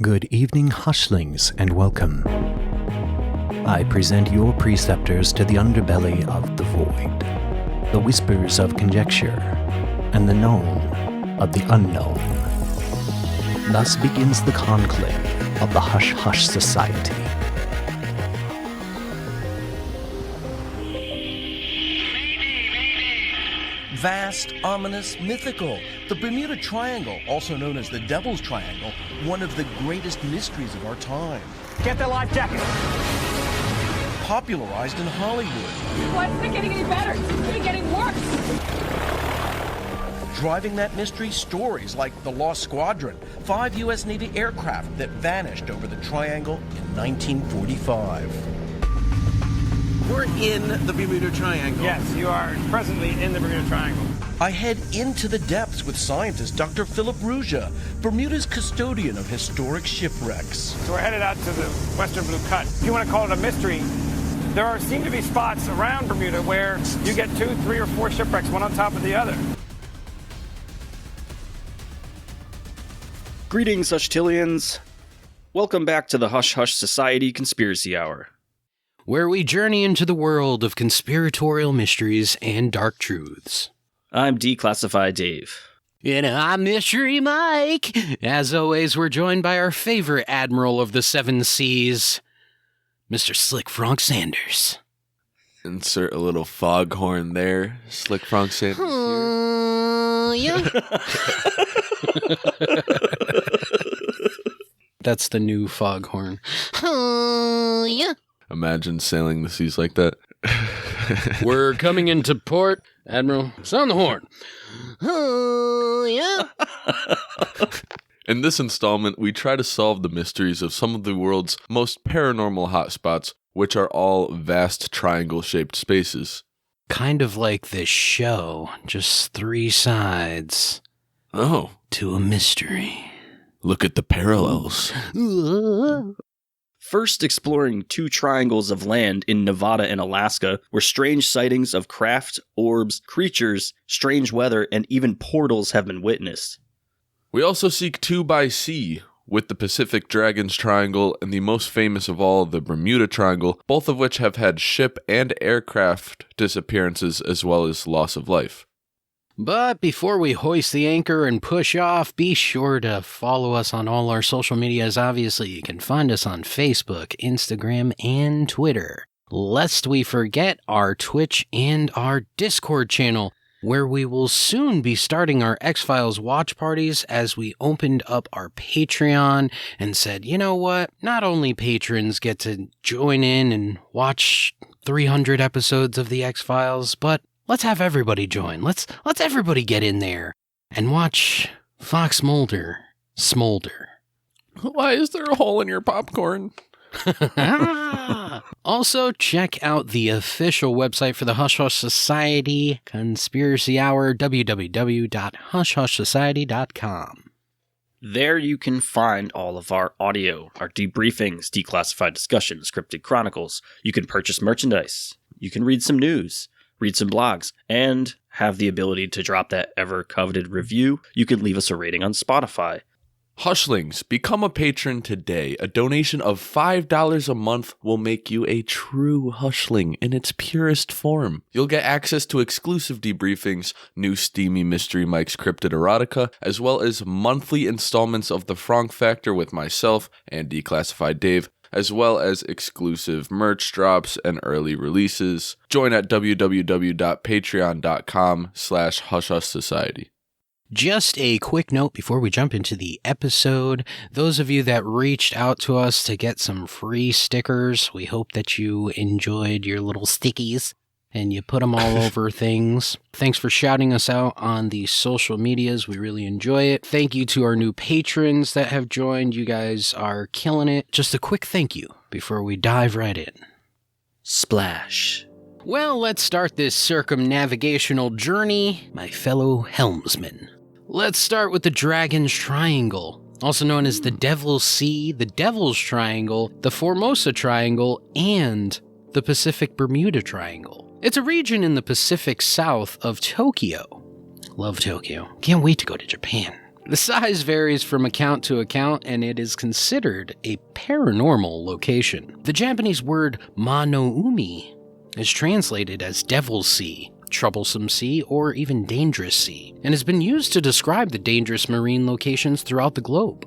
Good evening, hushlings, and welcome. I present your preceptors to the underbelly of the void, the whispers of conjecture, and the known of the unknown. Thus begins the conclave of the Hush Hush Society. Vast, ominous, mythical. The Bermuda Triangle, also known as the Devil's Triangle, one of the greatest mysteries of our time. Get the life jacket! Popularized in Hollywood. Why isn't it getting any better? It's been getting worse. Driving that mystery, stories like the Lost Squadron, 5 U.S. Navy aircraft that vanished over the Triangle in 1945. We're in the Bermuda Triangle. Yes, you are presently in the Bermuda Triangle. I head into the depths with scientist Dr. Philip Ruja, Bermuda's custodian of historic shipwrecks. So we're headed out to the Western Blue Cut. If you want to call it a mystery, there seem to be spots around Bermuda where you get 2, 3, or 4 shipwrecks, one on top of the other. Greetings, Hushtillians. Welcome back to the Hush Hush Society Conspiracy Hour, where we journey into the world of conspiratorial mysteries and dark truths. I'm Declassified Dave. And I'm Mystery Mike. As always, we're joined by our favorite admiral of the 7 seas, Mr. Slick Frank Sanders. Insert a little foghorn there, Slick Frank Sanders. Yeah. That's the new foghorn. Yeah. Imagine sailing the seas like that. We're coming into port. Admiral, sound the horn. Yeah. In this installment, we try to solve the mysteries of some of the world's most paranormal hotspots, which are all vast triangle-shaped spaces. Kind of like this show, just 3 sides. Oh. To a mystery. Look at the parallels. First exploring 2 triangles of land in Nevada and Alaska, where strange sightings of craft, orbs, creatures, strange weather, and even portals have been witnessed. We also seek 2 by sea, with the Pacific Dragons Triangle and the most famous of all, the Bermuda Triangle, both of which have had ship and aircraft disappearances as well as loss of life. But before we hoist the anchor and push off, be sure to follow us on all our social medias. Obviously, you can find us on Facebook, Instagram, and Twitter. Lest we forget our Twitch and our Discord channel, where we will soon be starting our X-Files watch parties as we opened up our Patreon and said, you know what, not only patrons get to join in and watch 300 episodes of the X-Files, but let's have everybody join. Let's everybody get in there and watch Fox Mulder smolder. Why is there a hole in your popcorn? Also, check out the official website for the Hush Hush Society Conspiracy Hour, www.hushhushsociety.com. There you can find all of our audio, our debriefings, declassified discussions, scripted chronicles. You can purchase merchandise. You can read some news, read some blogs, and have the ability to drop that ever-coveted review. You can leave us a rating on Spotify. Hushlings, become a patron today. A donation of $5 a month will make you a true Hushling in its purest form. You'll get access to exclusive debriefings, new steamy Mystery Mike's Cryptid Erotica, as well as monthly installments of The Frank Factor with myself and Declassified Dave, as well as exclusive merch drops and early releases. Join at www.patreon.com/hushhushsociety. Just a quick note before we jump into the episode. Those of you that reached out to us to get some free stickers, we hope that you enjoyed your little stickies and you put them all over things. Thanks for shouting us out on the social medias. We really enjoy it. Thank you to our new patrons that have joined. You guys are killing it. Just a quick thank you before we dive right in. Splash. Well, let's start this circumnavigational journey, my fellow helmsmen. Let's start with the Dragon's Triangle, also known as the Devil's Sea, the Devil's Triangle, the Formosa Triangle, and the Pacific Bermuda Triangle. It's a region in the Pacific south of Tokyo. Love Tokyo. Can't wait to go to Japan. The size varies from account to account, and it is considered a paranormal location. The Japanese word Manoumi is translated as Devil's Sea, Troublesome Sea, or even Dangerous Sea, and has been used to describe the dangerous marine locations throughout the globe.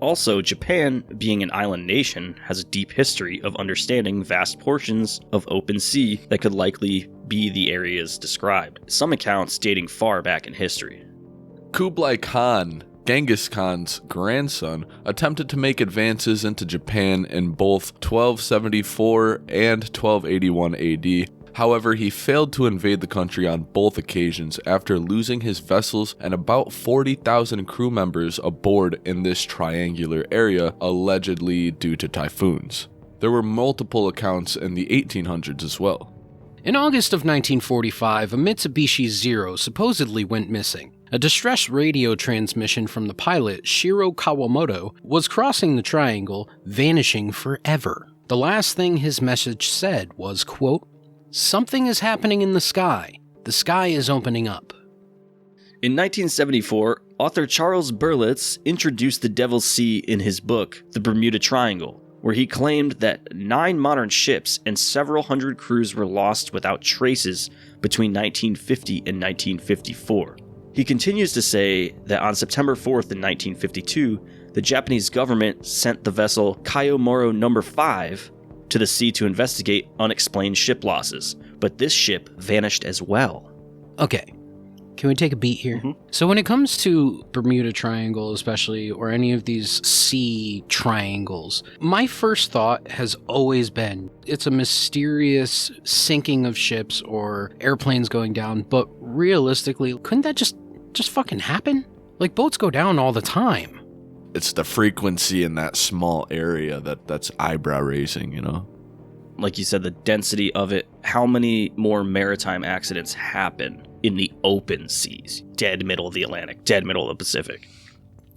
Also, Japan, being an island nation, has a deep history of understanding vast portions of open sea that could likely be the areas described, some accounts dating far back in history. Kublai Khan, Genghis Khan's grandson, attempted to make advances into Japan in both 1274 and 1281 AD. However, he failed to invade the country on both occasions after losing his vessels and about 40,000 crew members aboard in this triangular area, allegedly due to typhoons. There were multiple accounts in the 1800s as well. In August of 1945, a Mitsubishi Zero supposedly went missing. A distress radio transmission from the pilot, Shiro Kawamoto, was crossing the triangle, vanishing forever. The last thing his message said was, quote, "Something is happening in the sky. The sky is opening up." In 1974, author Charles Berlitz introduced the Devil's Sea in his book, The Bermuda Triangle, where he claimed that 9 modern ships and several hundred crews were lost without traces between 1950 and 1954. He continues to say that on September 4th in 1952, the Japanese government sent the vessel Kayomoro No. 5 to the sea to investigate unexplained ship losses, but this ship vanished as well. Okay, can we take a beat here? So when it comes to Bermuda Triangle especially, or any of these sea triangles, my first thought has always been it's a mysterious sinking of ships or airplanes going down, but realistically, couldn't that just fucking happen? Like, boats go down all the time. It's the frequency in that small area that's eyebrow raising, you know? Like you said, the density of it, how many more maritime accidents happen in the open seas? Dead middle of the Atlantic, dead middle of the Pacific.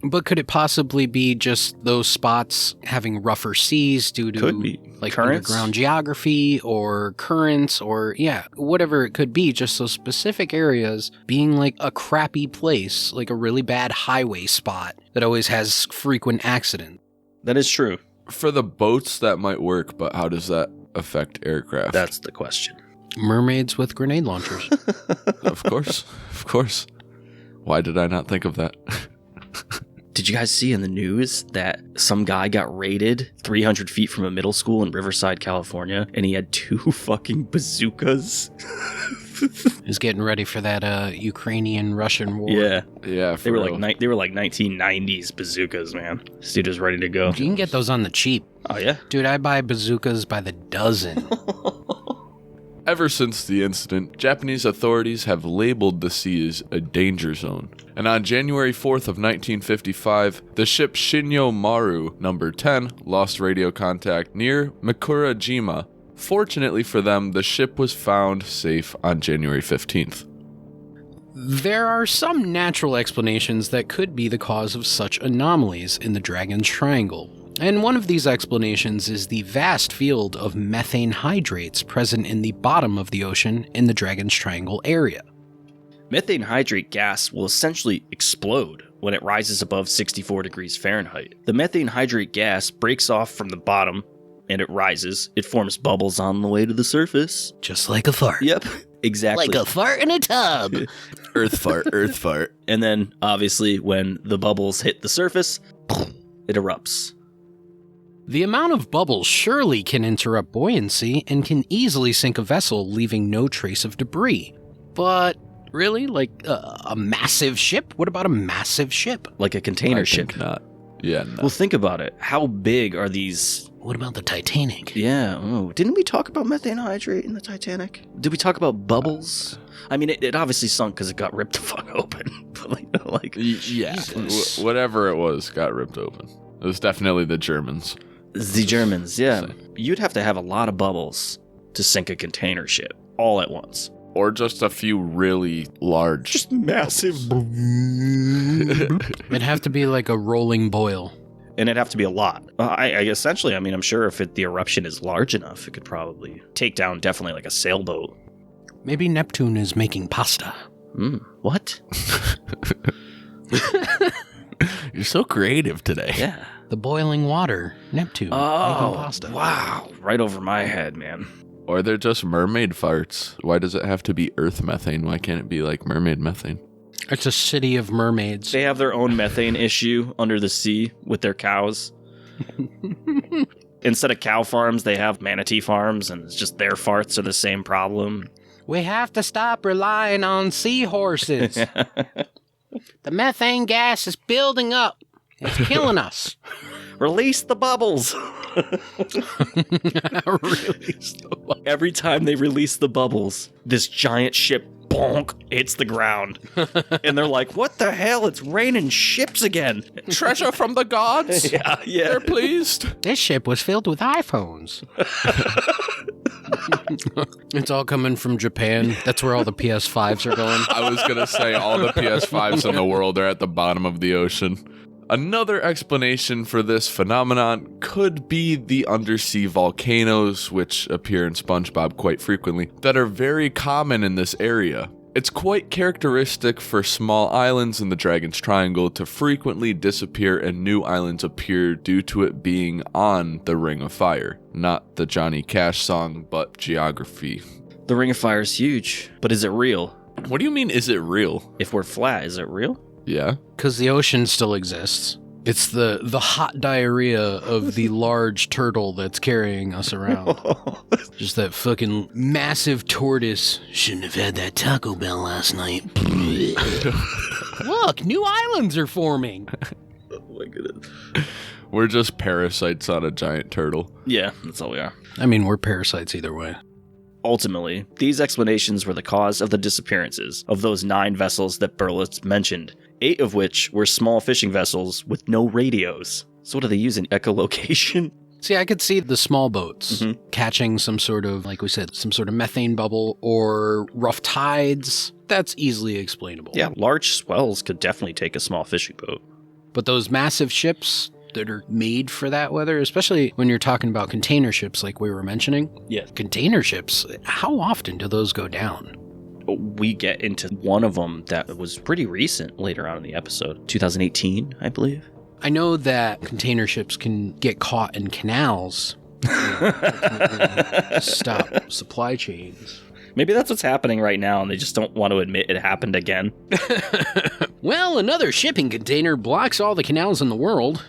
But could it possibly be just those spots having rougher seas due to Could be. like Currents? underground geography or currents or whatever it could be, just those specific areas being like a crappy place, like a really bad highway spot that always has frequent accidents. That is true. For the boats, that might work, but how does that affect aircraft? That's the question. Mermaids with grenade launchers. Of course. Why did I not think of that? Did you guys see in the news that some guy got raided 300 feet from a middle school in Riverside, California, and he had 2 fucking bazookas? He's getting ready for that Ukrainian-Russian war. Yeah. Yeah, They were like 1990s bazookas, man. This dude was ready to go. You can get those on the cheap. Oh, yeah? Dude, I buy bazookas by the dozen. Ever since the incident, Japanese authorities have labeled the sea as a danger zone. And on January 4th of 1955, the ship Shinyo Maru No. 10 lost radio contact near Mikurajima. Fortunately for them, the ship was found safe on January 15th. There are some natural explanations that could be the cause of such anomalies in the Dragon's Triangle. And one of these explanations is the vast field of methane hydrates present in the bottom of the ocean in the Dragon's Triangle area. Methane hydrate gas will essentially explode when it rises above 64 degrees Fahrenheit. The methane hydrate gas breaks off from the bottom and it rises. It forms bubbles on the way to the surface. Just like a fart. Yep, exactly. Like a fart in a tub. Earth fart. And then, obviously, when the bubbles hit the surface, it erupts. The amount of bubbles surely can interrupt buoyancy and can easily sink a vessel, leaving no trace of debris. But really? Like a massive ship? What about a massive ship? Like a container I ship. think not. Yeah, no. Well, think about it. How big are these? What about the Titanic? Yeah. Oh, didn't we talk about methane hydrate in the Titanic? Did we talk about bubbles? I mean, it obviously sunk because it got ripped the fuck open. But Yeah, Jesus. whatever it was got ripped open. It was definitely the Germans. The Germans, yeah. You'd have to have a lot of bubbles to sink a container ship all at once. Or just a few really large. Just massive. It'd have to be like a rolling boil. And it'd have to be a lot. Essentially, I'm sure if the eruption is large enough, it could probably take down definitely like a sailboat. Maybe Neptune is making pasta. What? You're so creative today. Yeah. The boiling water, Neptune, making pasta. Wow. Right over my head, man. Or they're just mermaid farts. Why does it have to be earth methane? Why can't it be like mermaid methane? It's a city of mermaids. They have their own methane issue under the sea with their cows. Instead of cow farms, they have manatee farms, and it's just their farts are the same problem. We have to stop relying on seahorses. The methane gas is building up. It's killing us. Release the bubbles. Release the bubbles. Every time they release the bubbles, this giant ship bonk hits the ground. And they're like, what the hell? It's raining ships again. Treasure from the gods. Yeah. They're pleased. This ship was filled with iPhones. It's all coming from Japan. That's where all the PS5s are going. I was going to say all the PS5s in the world are at the bottom of the ocean. Another explanation for this phenomenon could be the undersea volcanoes, which appear in SpongeBob quite frequently, that are very common in this area. It's quite characteristic for small islands in the Dragon's Triangle to frequently disappear and new islands appear due to it being on the Ring of Fire. Not the Johnny Cash song, but geography. The Ring of Fire is huge, but is it real? What do you mean, is it real? If we're flat, is it real? Yeah. Because the ocean still exists. It's the hot diarrhea of the large turtle that's carrying us around. Just that fucking massive tortoise. Shouldn't have had that Taco Bell last night. Look, new islands are forming. Oh my goodness. We're just parasites on a giant turtle. Yeah, that's all we are. I mean, we're parasites either way. Ultimately, these explanations were the cause of the disappearances of those 9 vessels that Berlitz mentioned, 8 of which were small fishing vessels with no radios. So what do they use in echolocation? See, I could see the small boats catching some sort of, like we said, some sort of methane bubble or rough tides. That's easily explainable. Yeah, large swells could definitely take a small fishing boat. But those massive ships that are made for that weather, especially when you're talking about container ships like we were mentioning. Yeah. Container ships, how often do those go down? We get into one of them that was pretty recent later on in the episode. 2018, I believe. I know that container ships can get caught in canals. Stop supply chains. Maybe that's what's happening right now, and they just don't want to admit it happened again. Well, another shipping container blocks all the canals in the world.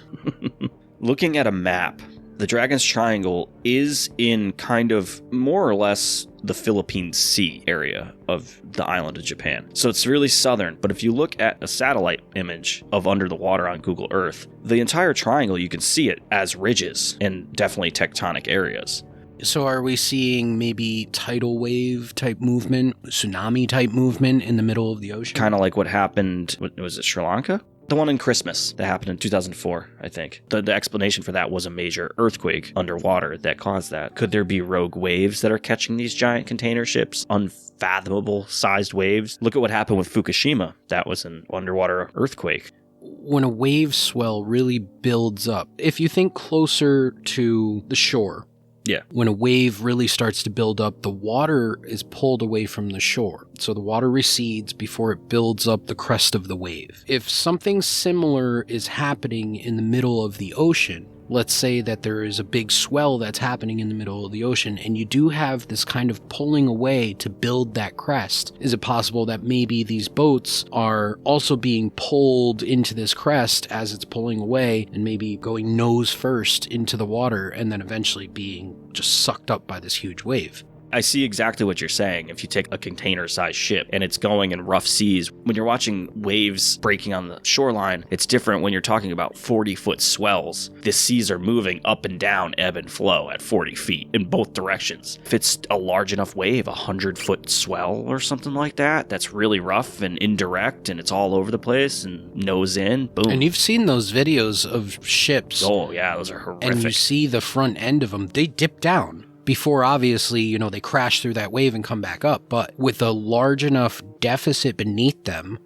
Looking at a map, the Dragon's Triangle is in kind of more or less the Philippine Sea area of the island of Japan. So it's really southern, but if you look at a satellite image of under the water on Google Earth, the entire triangle, you can see it as ridges and definitely tectonic areas. So are we seeing maybe tidal wave type movement, tsunami type movement in the middle of the ocean? Kind of like what happened, was it Sri Lanka? The one in Christmas that happened in 2004, I think. The explanation for that was a major earthquake underwater that caused that. Could there be rogue waves that are catching these giant container ships? Unfathomable sized waves? Look at what happened with Fukushima. That was an underwater earthquake. When a wave swell really builds up, if you think closer to the shore, yeah. When a wave really starts to build up, the water is pulled away from the shore. So the water recedes before it builds up the crest of the wave. If something similar is happening in the middle of the ocean, let's say that there is a big swell that's happening in the middle of the ocean, and you do have this kind of pulling away to build that crest. Is it possible that maybe these boats are also being pulled into this crest as it's pulling away and maybe going nose first into the water and then eventually being just sucked up by this huge wave? I see exactly what you're saying. If you take a container-sized ship and it's going in rough seas, when you're watching waves breaking on the shoreline, it's different when you're talking about 40-foot swells. The seas are moving up and down, ebb and flow at 40 feet in both directions. If it's a large enough wave, 100-foot swell or something like that, that's really rough and indirect and it's all over the place and nose in, boom. And you've seen those videos of ships. Oh, yeah, those are horrific. And you see the front end of them, they dip down. Before, obviously, they crash through that wave and come back up. But with a large enough deficit beneath them...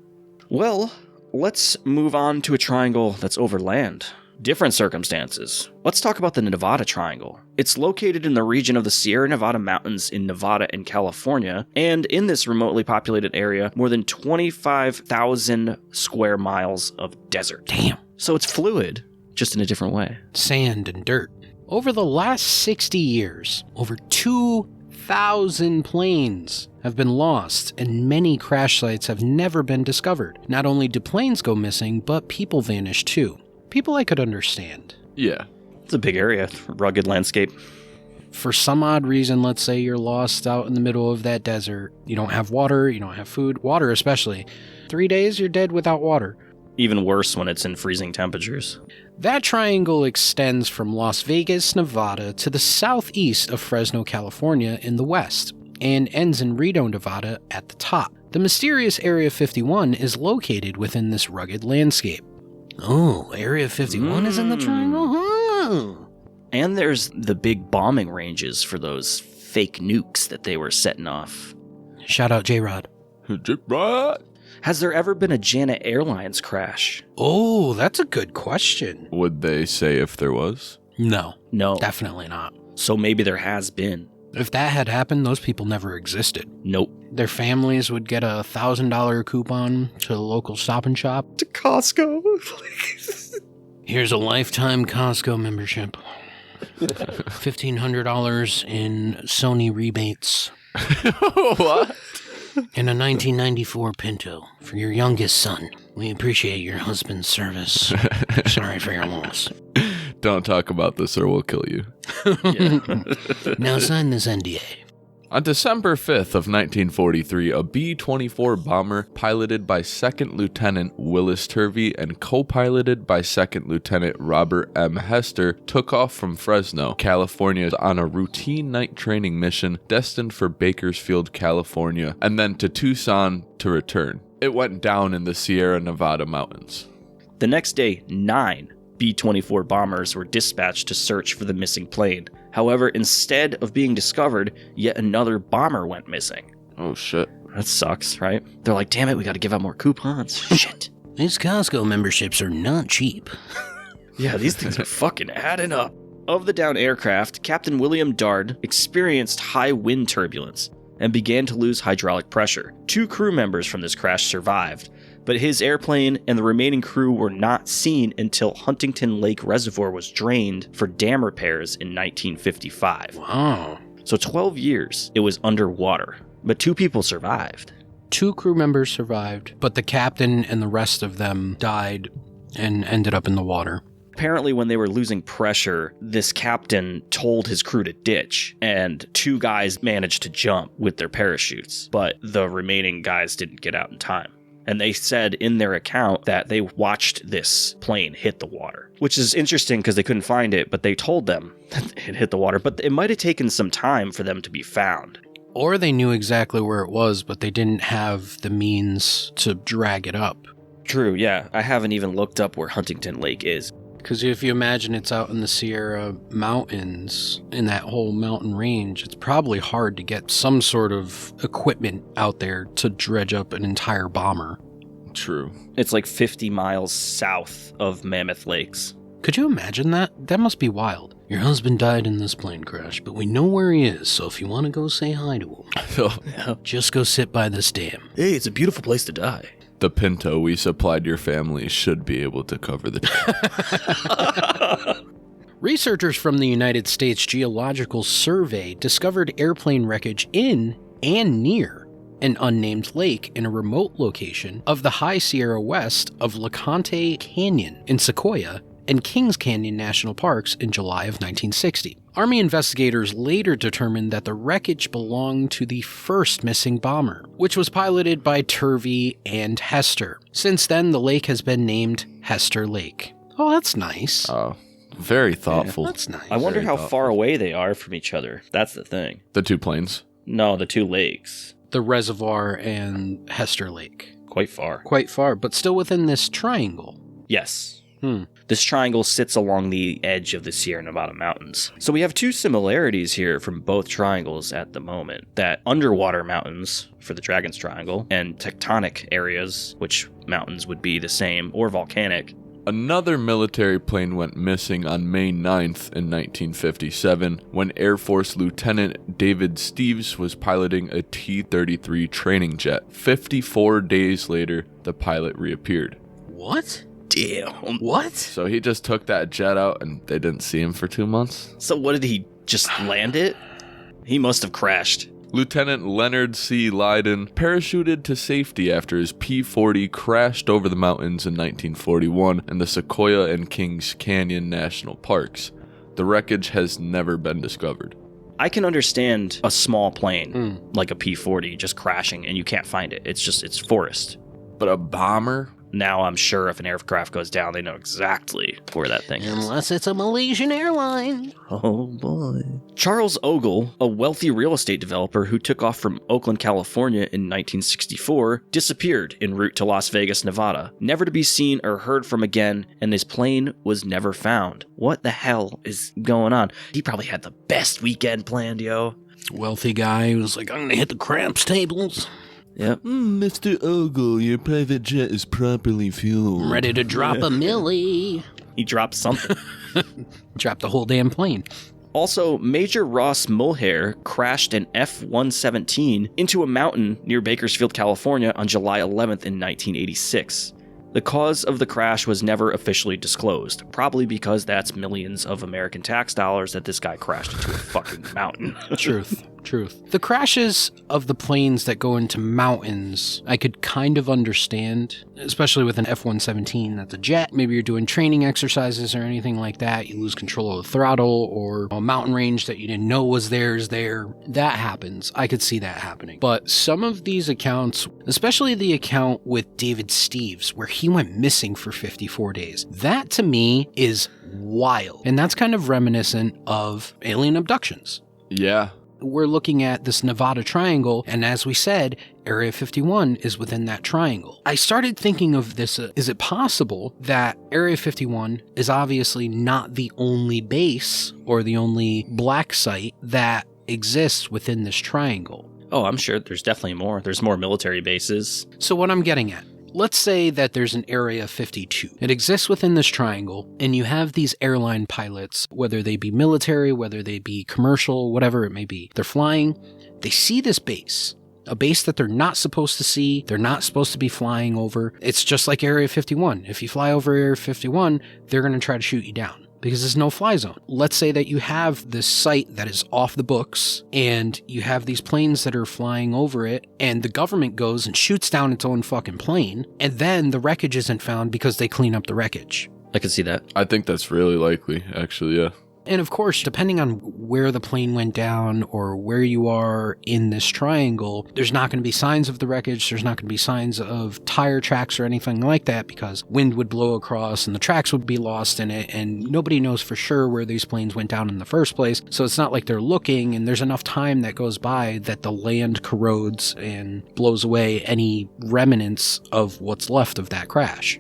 Well, let's move on to a triangle that's over land. Different circumstances. Let's talk about the Nevada Triangle. It's located in the region of the Sierra Nevada mountains in Nevada and California, and in this remotely populated area, more than 25,000 square miles of desert. Damn. So it's fluid, just in a different way. Sand and dirt. Over the last 60 years, over 2,000 planes have been lost, and many crash sites have never been discovered. Not only do planes go missing, but people vanish too. People I could understand. Yeah. It's a big area, rugged landscape. For some odd reason, let's say you're lost out in the middle of that desert. You don't have water, you don't have food, water especially. 3 days, you're dead without water. Even worse when it's in freezing temperatures. That triangle extends from Las Vegas, Nevada to the southeast of Fresno, California in the west, and ends in Reno, Nevada at the top. The mysterious Area 51 is located within this rugged landscape. Oh, Area 51 is in the triangle? Huh. And there's the big bombing ranges for those fake nukes that they were setting off. Shout out J-Rod. Has there ever been a Janet Airlines crash? Oh, that's a good question. Would they say if there was? No, No. definitely not. So maybe there has been. If that had happened, those people never existed. Nope. Their families would get a $1,000 coupon to the local Stop and Shop. To Costco. Here's a lifetime Costco membership. $1,500 in Sony rebates. What? And a 1994 Pinto for your youngest son. We appreciate your husband's service. Sorry for your loss. Don't talk about this or we'll kill you. Now sign this NDA. On December 5th of 1943, a B-24 bomber piloted by 2nd Lieutenant Willis Turvey and co-piloted by 2nd Lieutenant Robert M. Hester took off from Fresno, California on a routine night training mission destined for Bakersfield, California, and then to Tucson to return. It went down in the Sierra Nevada mountains. The next day, 9 B-24 bombers were dispatched to search for the missing plane. However, instead of being discovered, yet another bomber went missing. Oh shit. That sucks, right? They're like, damn it, we gotta give out more coupons. Shit. These Costco memberships are not cheap. Yeah, these things are fucking adding up. Of the downed aircraft, Captain William Dard experienced high wind turbulence and began to lose hydraulic pressure. 2 crew members from this crash survived, but his airplane and the remaining crew were not seen until Huntington Lake Reservoir was drained for dam repairs in 1955. Wow. So 12 years it was underwater, but 2 people survived. 2 crew members survived, but the captain and the rest of them died and ended up in the water. Apparently, when they were losing pressure, this captain told his crew to ditch, and 2 guys managed to jump with their parachutes, but the remaining guys didn't get out in time. And they said in their account that they watched this plane hit the water, which is interesting because they couldn't find it, but they told them that it hit the water. But it might have taken some time for them to be found. Or they knew exactly where it was, but they didn't have the means to drag it up. True, yeah. I haven't even looked up where Huntington Lake is. Because if you imagine it's out in the Sierra Mountains, in that whole mountain range, it's probably hard to get some sort of equipment out there to dredge up an entire bomber. True. It's like 50 miles south of Mammoth Lakes. Could you imagine that? That must be wild. Your husband died in this plane crash, but we know where he is, so if you want to go say hi to him, just go sit by this dam. Hey, it's a beautiful place to die. The Pinto we supplied your family should be able to cover the Researchers from the United States Geological Survey discovered airplane wreckage in and near an unnamed lake in a remote location of the high Sierra west of LeConte Canyon in Sequoia and Kings Canyon National Parks in July of 1960. Army investigators later determined that the wreckage belonged to the first missing bomber, which was piloted by Turvey and Hester. Since then, the lake has been named Hester Lake. Oh, that's nice. Oh, very thoughtful. Yeah, that's nice. I wonder Very how thoughtful. far away they are from each other. That's the thing. The 2 planes. No, the 2 lakes. The reservoir and Hester Lake. Quite far. Quite far, but still within this triangle. Yes. Hmm. This triangle sits along the edge of the Sierra Nevada mountains. So we have 2 similarities here from both triangles at the moment. That underwater mountains for the Dragon's Triangle and tectonic areas, which mountains would be the same, or volcanic, Another military plane went missing on May 9th in 1957 when Air Force Lieutenant David Steves was piloting a T-33 training jet. 54 days later, the pilot reappeared. What? Damn. What? So he just took that jet out and they didn't see him for 2 months? So what, did he just land it? He must have crashed. Lieutenant Leonard C. Lydon parachuted to safety after his P-40 crashed over the mountains in 1941 in the Sequoia and Kings Canyon National Parks. The wreckage has never been discovered. I can understand a small plane, like a P-40, just crashing and you can't find it. It's forest. But a bomber? Now I'm sure if an aircraft goes down, they know exactly where that thing is. Unless it's a Malaysian airline. Oh boy. Charles Ogle, a wealthy real estate developer who took off from Oakland, California in 1964, disappeared en route to Las Vegas, Nevada, never to be seen or heard from again, and his plane was never found. What the hell is going on? He probably had the best weekend planned, yo. Wealthy guy who was like, I'm gonna hit the cramps tables. Yep. Mr. Ogle, your private jet is properly fueled. I'm ready to drop a milli. He dropped something. Drop the whole damn plane. Also, Major Ross Mulhare crashed an F-117 into a mountain near Bakersfield, California on July 11th in 1986. The cause of the crash was never officially disclosed, probably because that's millions of American tax dollars that this guy crashed into a fucking mountain. Truth. The crashes of the planes that go into mountains, I could kind of understand, especially with an F-117 that's a jet. Maybe you're doing training exercises or anything like that. You lose control of the throttle, or a mountain range that you didn't know was there is there. That happens. I could see that happening. But some of these accounts, especially the account with David Steves, where he went missing for 54 days, that to me is wild. And that's kind of reminiscent of alien abductions. Yeah. We're looking at this Nevada triangle, and as we said, Area 51 is within that triangle. I started thinking of this, is it possible that Area 51 is obviously not the only base or the only black site that exists within this triangle? Oh, I'm sure there's definitely more. There's more military bases. So what I'm getting at, let's say that there's an Area 52. It exists within this triangle, and you have these airline pilots, whether they be military, whether they be commercial, whatever it may be. They're flying, they see this base, a base that they're not supposed to see, they're not supposed to be flying over. It's just like Area 51. If you fly over Area 51, they're going to try to shoot you down, because there's no fly zone. Let's say that you have this site that is off the books, and you have these planes that are flying over it, and the government goes and shoots down its own fucking plane, and then the wreckage isn't found because they clean up the wreckage. I could see that. I think that's really likely, actually, yeah. And of course, depending on where the plane went down or where you are in this triangle, there's not going to be signs of the wreckage. There's not going to be signs of tire tracks or anything like that, because wind would blow across and the tracks would be lost in it. And nobody knows for sure where these planes went down in the first place. So it's not like they're looking, and there's enough time that goes by that the land corrodes and blows away any remnants of what's left of that crash.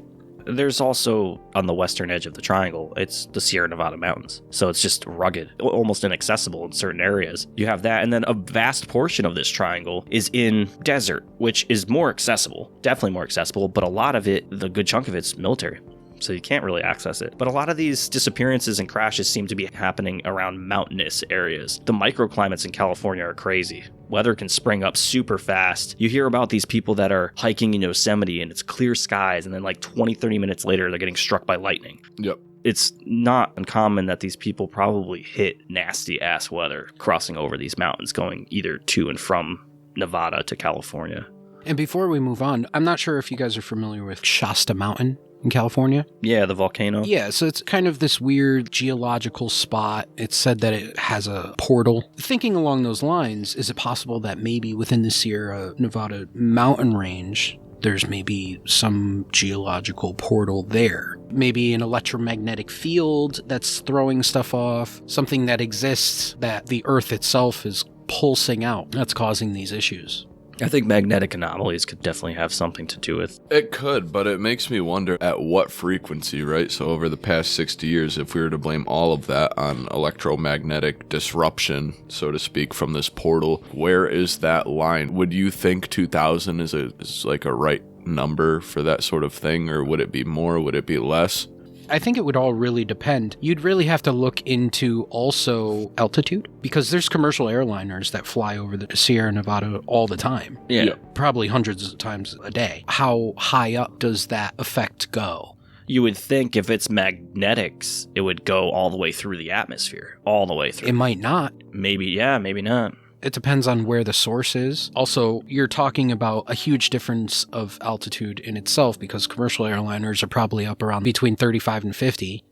There's also, on the western edge of the triangle, it's the Sierra Nevada mountains. So it's just rugged, almost inaccessible in certain areas. You have that, and then a vast portion of this triangle is in desert, which is more accessible, definitely more accessible, but a lot of it, the good chunk of it's military. So you can't really access it. But a lot of these disappearances and crashes seem to be happening around mountainous areas. The microclimates in California are crazy. Weather can spring up super fast. You hear about these people that are hiking in Yosemite and it's clear skies, and then like 20, 30 minutes later, they're getting struck by lightning. Yep. It's not uncommon that these people probably hit nasty ass weather crossing over these mountains, going either to and from Nevada to California. And before we move on, I'm not sure if you guys are familiar with Shasta Mountain in California. Yeah, the volcano. Yeah, so it's kind of this weird geological spot. It's said that it has a portal. Thinking along those lines, is it possible that maybe within the Sierra Nevada mountain range, there's maybe some geological portal there? Maybe an electromagnetic field that's throwing stuff off, something that exists that the Earth itself is pulsing out that's causing these issues. I think magnetic anomalies could definitely have something to do with. It could, but it makes me wonder at what frequency, right? So over the past 60 years, if we were to blame all of that on electromagnetic disruption, so to speak, from this portal, where is that line? Would you think 2000 is like a right number for that sort of thing, or would it be more? Would it be less? I think it would all really depend. You'd really have to look into also altitude, because there's commercial airliners that fly over the Sierra Nevada all the time. Yeah. Probably hundreds of times a day. How high up does that effect go? You would think if it's magnetics, it would go all the way through the atmosphere. All the way through. It might not. Maybe, yeah, maybe not. It depends on where the source is. Also, you're talking about a huge difference of altitude in itself, because commercial airliners are probably up around between 35 and 50,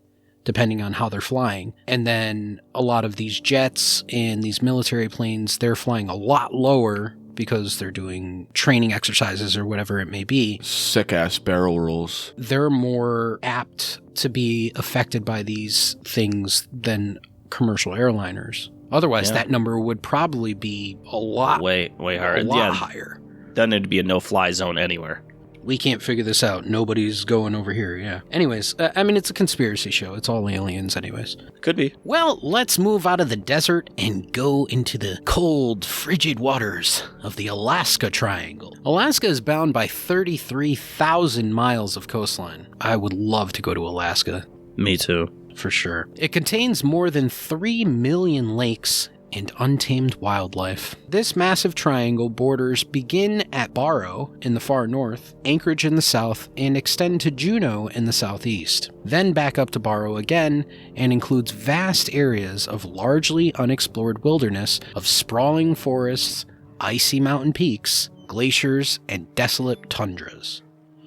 depending on how they're flying. And then a lot of these jets and these military planes, they're flying a lot lower because they're doing training exercises or whatever it may be. Sick-ass barrel rolls. They're more apt to be affected by these things than commercial airliners. Otherwise, that number would probably be a lot, way higher. A lot higher. Then it'd be a no-fly zone anywhere. We can't figure this out. Nobody's going over here, yeah. Anyways, I mean, it's a conspiracy show. It's all aliens anyways. Could be. Well, let's move out of the desert and go into the cold, frigid waters of the Alaska Triangle. Alaska is bound by 33,000 miles of coastline. I would love to go to Alaska. Me too. For sure. It contains more than 3 million lakes and untamed wildlife. This massive triangle borders begin at Barrow in the far north, Anchorage in the south, and extend to Juneau in the southeast. Then back up to Barrow again, and includes vast areas of largely unexplored wilderness of sprawling forests, icy mountain peaks, glaciers, and desolate tundras.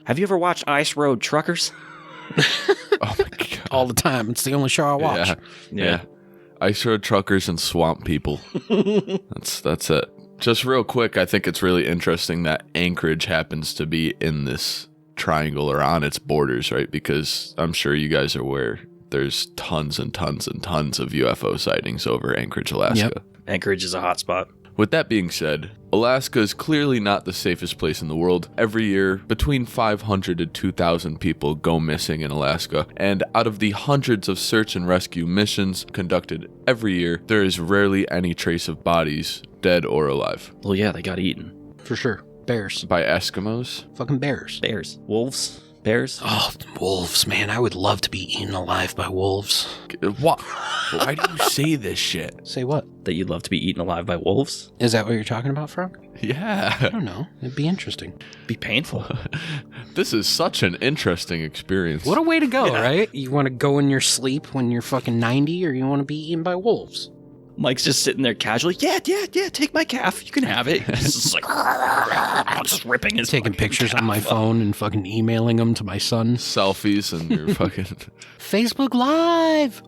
Have you ever watched Ice Road Truckers? Oh my god. All the time. It's the only show I watch. Yeah. Ice Road Truckers and Swamp People. That's it. Just real quick, I think it's really interesting that Anchorage happens to be in this triangle or on its borders, right? Because I'm sure you guys are aware there's tons and tons and tons of UFO sightings over Anchorage, Alaska. Yep. Anchorage is a hotspot. With that being said, Alaska is clearly not the safest place in the world. Every year, between 500 to 2,000 people go missing in Alaska, and out of the hundreds of search and rescue missions conducted every year, there is rarely any trace of bodies, dead or alive. Well, yeah, they got eaten. For sure. Bears. By Eskimos? Fucking bears. Bears. Wolves? Bears? Oh, wolves, man. I would love to be eaten alive by wolves. What? Why do you say this shit? Say what? That you'd love to be eaten alive by wolves? Is that what you're talking about, Frog? I Yeah. don't know. It'd be interesting. Be painful. This is such an interesting experience. What a way to go, right? You want to go in your sleep when you're fucking 90, or you want to be eaten by wolves? Mike's just sitting there casually. Yeah, take my calf. You can have it. He's just like, just ripping his Taking pictures on my phone and fucking emailing them to my son. Selfies and you're fucking... Facebook Live!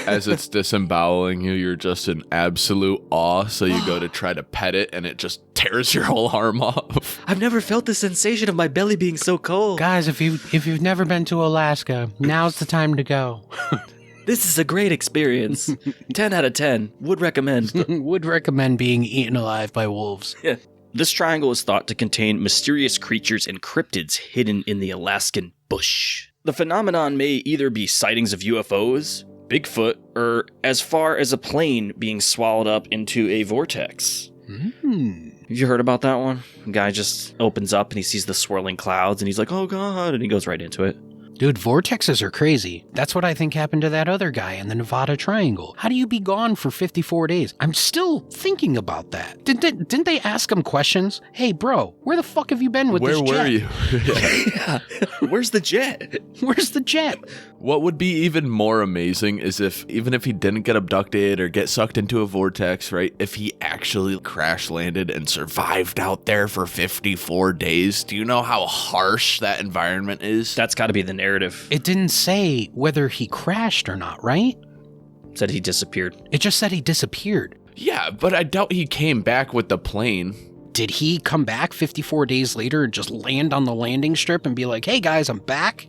As it's disemboweling you, you're just in absolute awe, so you go to try to pet it and it just tears your whole arm off. I've never felt the sensation of my belly being so cold. Guys, if you've never been to Alaska, now's the time to go. This is a great experience. 10 out of 10. Would recommend. Would recommend being eaten alive by wolves. Yeah. This triangle is thought to contain mysterious creatures and cryptids hidden in the Alaskan bush. The phenomenon may either be sightings of UFOs, Bigfoot, or as far as a plane being swallowed up into a vortex. Have you heard about that one? A guy just opens up and he sees the swirling clouds and he's like, oh god, and he goes right into it. Dude, vortexes are crazy. That's what I think happened to that other guy in the Nevada Triangle. How do you be gone for 54 days? I'm still thinking about that. Didn't they ask him questions? Hey, bro, where the fuck have you been with this jet? Where were you? Yeah. Where's the jet? Where's the jet? What would be even more amazing is if, even if he didn't get abducted or get sucked into a vortex, right? If he actually crash landed and survived out there for 54 days. Do you know how harsh that environment is? That's got to be the narrative. It didn't say whether he crashed or not, right? Said he disappeared. It just said he disappeared. Yeah, but I doubt he came back with the plane. Did he come back 54 days later and just land on the landing strip and be like, hey guys, I'm back?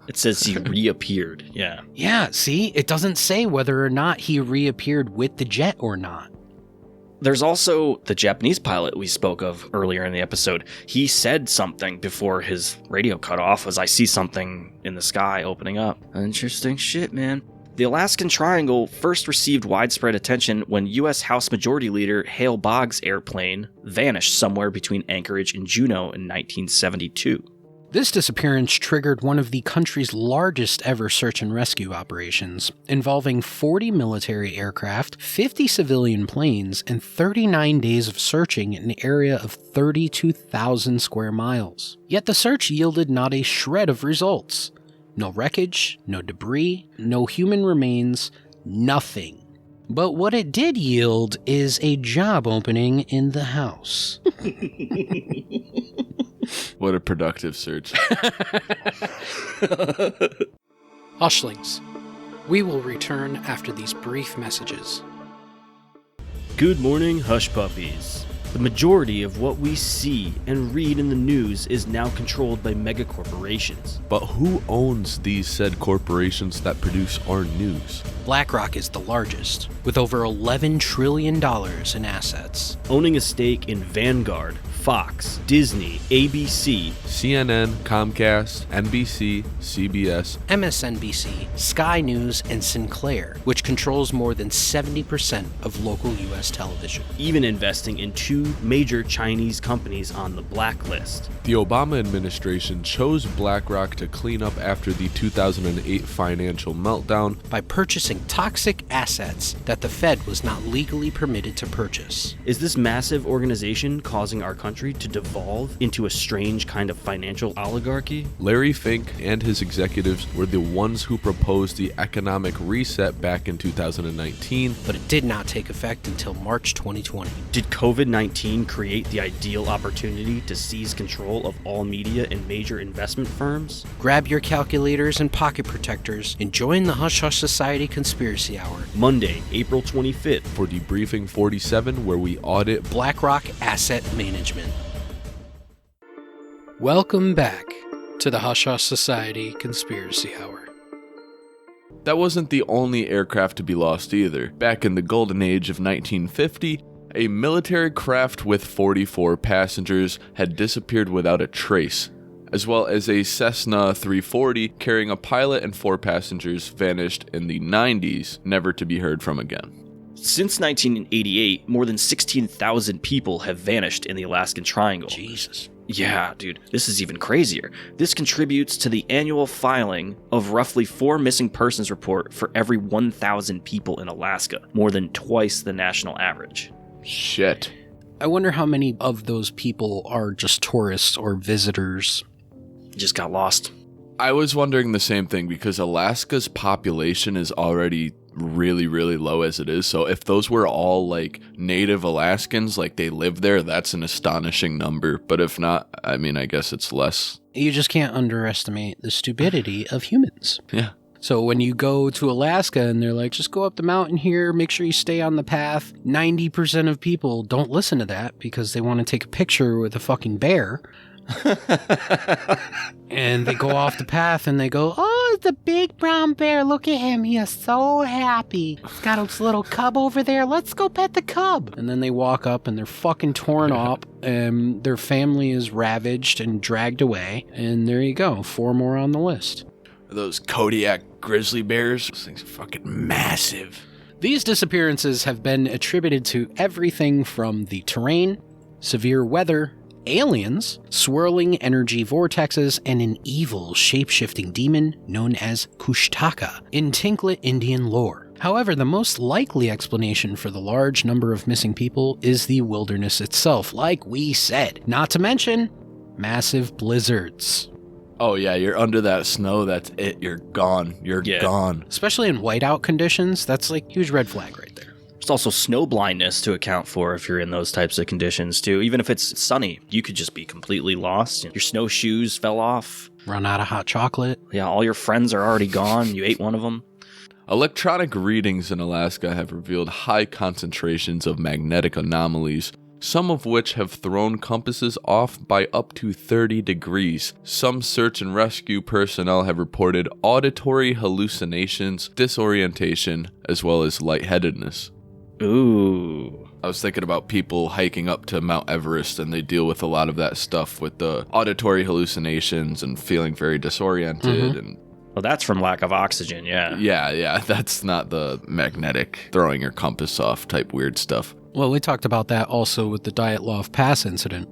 It says he reappeared. Yeah. Yeah, see? It doesn't say whether or not he reappeared with the jet or not. There's also the Japanese pilot we spoke of earlier in the episode. He said something before his radio cut off as I see something in the sky opening up. Interesting shit, man. The Alaskan Triangle first received widespread attention when U.S. House Majority Leader Hale Boggs' airplane vanished somewhere between Anchorage and Juneau in 1972. This disappearance triggered one of the country's largest ever search and rescue operations, involving 40 military aircraft, 50 civilian planes, and 39 days of searching in an area of 32,000 square miles. Yet the search yielded not a shred of results. No wreckage, no debris, no human remains, nothing. But what it did yield is a job opening in the house. What a productive search. Hushlings, we will return after these brief messages. Good morning, hush puppies. The majority of what we see and read in the news is now controlled by megacorporations. But who owns these said corporations that produce our news? BlackRock is the largest, with over $11 trillion in assets. Owning a stake in Vanguard, Fox, Disney, ABC, CNN, Comcast, NBC, CBS, MSNBC, Sky News, and Sinclair, which controls more than 70% of local U.S. television. Even investing in 2 major Chinese companies on the blacklist. The Obama administration chose BlackRock to clean up after the 2008 financial meltdown by purchasing toxic assets that the Fed was not legally permitted to purchase. Is this massive organization causing our country to devolve into a strange kind of financial oligarchy? Larry Fink and his executives were the ones who proposed the economic reset back in 2019. But it did not take effect until March 2020. Did COVID-19 create the ideal opportunity to seize control of all media and major investment firms? Grab your calculators and pocket protectors and join the Hush Hush Society Conspiracy Hour. Monday, April 25th. For Debriefing 47, where we audit BlackRock Asset Management. Welcome back to the Hush Hush Society Conspiracy Hour. That wasn't the only aircraft to be lost either. Back in the golden age of 1950, a military craft with 44 passengers had disappeared without a trace, as well as a Cessna 340 carrying a pilot and 4 passengers vanished in the 90s, never to be heard from again. Since 1988, more than 16,000 people have vanished in the Alaskan Triangle. Jesus. Yeah, dude, this is even crazier. This contributes to the annual filing of roughly 4 missing persons report for every 1,000 people in Alaska, more than twice the national average. Shit. I wonder how many of those people are just tourists or visitors. Just got lost. I was wondering the same thing because Alaska's population is already really, really low as it is. So if those were all like native Alaskans, like they live there, that's an astonishing number. But if not, I mean, I guess it's less. You just can't underestimate the stupidity of humans. Yeah. So when you go to Alaska and they're like, just go up the mountain here, make sure you stay on the path, 90% of people don't listen to that because they want to take a picture with a fucking bear. And they go off the path and they go, oh, it's a big brown bear. Look at him. He is so happy. He's got his little cub over there. Let's go pet the cub. And then they walk up and they're fucking torn up and their family is ravaged and dragged away. And there you go. 4 more on the list. Those Kodiak grizzly bears, those things are fucking massive. These disappearances have been attributed to everything from the terrain, severe weather, aliens, swirling energy vortexes, and an evil shape-shifting demon known as Kushtaka in Tlingit Indian lore. However, the most likely explanation for the large number of missing people is the wilderness itself, like we said. Not to mention massive blizzards. Oh yeah, you're under that snow, that's it, you're gone. You're gone. Especially in whiteout conditions, that's like huge red flag right there. There's also snow blindness to account for if you're in those types of conditions too. Even if it's sunny, you could just be completely lost. Your snowshoes fell off. Run out of hot chocolate. Yeah, all your friends are already gone. You ate one of them. Electronic readings in Alaska have revealed high concentrations of magnetic anomalies, some of which have thrown compasses off by up to 30 degrees. Some search and rescue personnel have reported auditory hallucinations, disorientation, as well as lightheadedness. Ooh. I was thinking about people hiking up to Mount Everest, and they deal with a lot of that stuff with the auditory hallucinations and feeling very disoriented. And Well, that's from lack of oxygen, yeah. yeah, that's not the magnetic throwing your compass off type weird stuff. Well, we talked about that also with the Dyatlov Pass incident.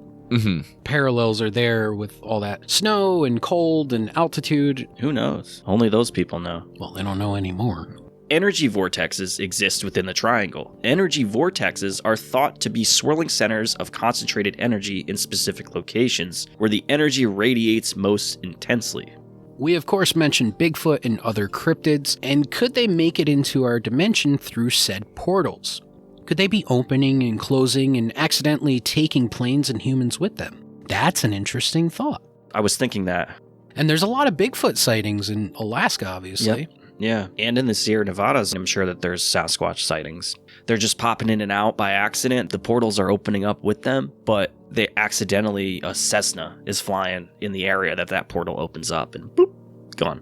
Parallels are there with all that snow and cold and altitude. Who knows? Only those people know. Well, they don't know anymore. Energy vortexes exist within the triangle. Energy vortexes are thought to be swirling centers of concentrated energy in specific locations where the energy radiates most intensely. We of course mentioned Bigfoot and other cryptids, and could they make it into our dimension through said portals? Could they be opening and closing and accidentally taking planes and humans with them? That's an interesting thought. I was thinking that. And there's a lot of Bigfoot sightings in Alaska, obviously. Yep. Yeah, and in the Sierra Nevadas, I'm sure that there's Sasquatch sightings. They're just popping in and out by accident. The portals are opening up with them, but a Cessna is flying in the area that portal opens up, and boop, gone.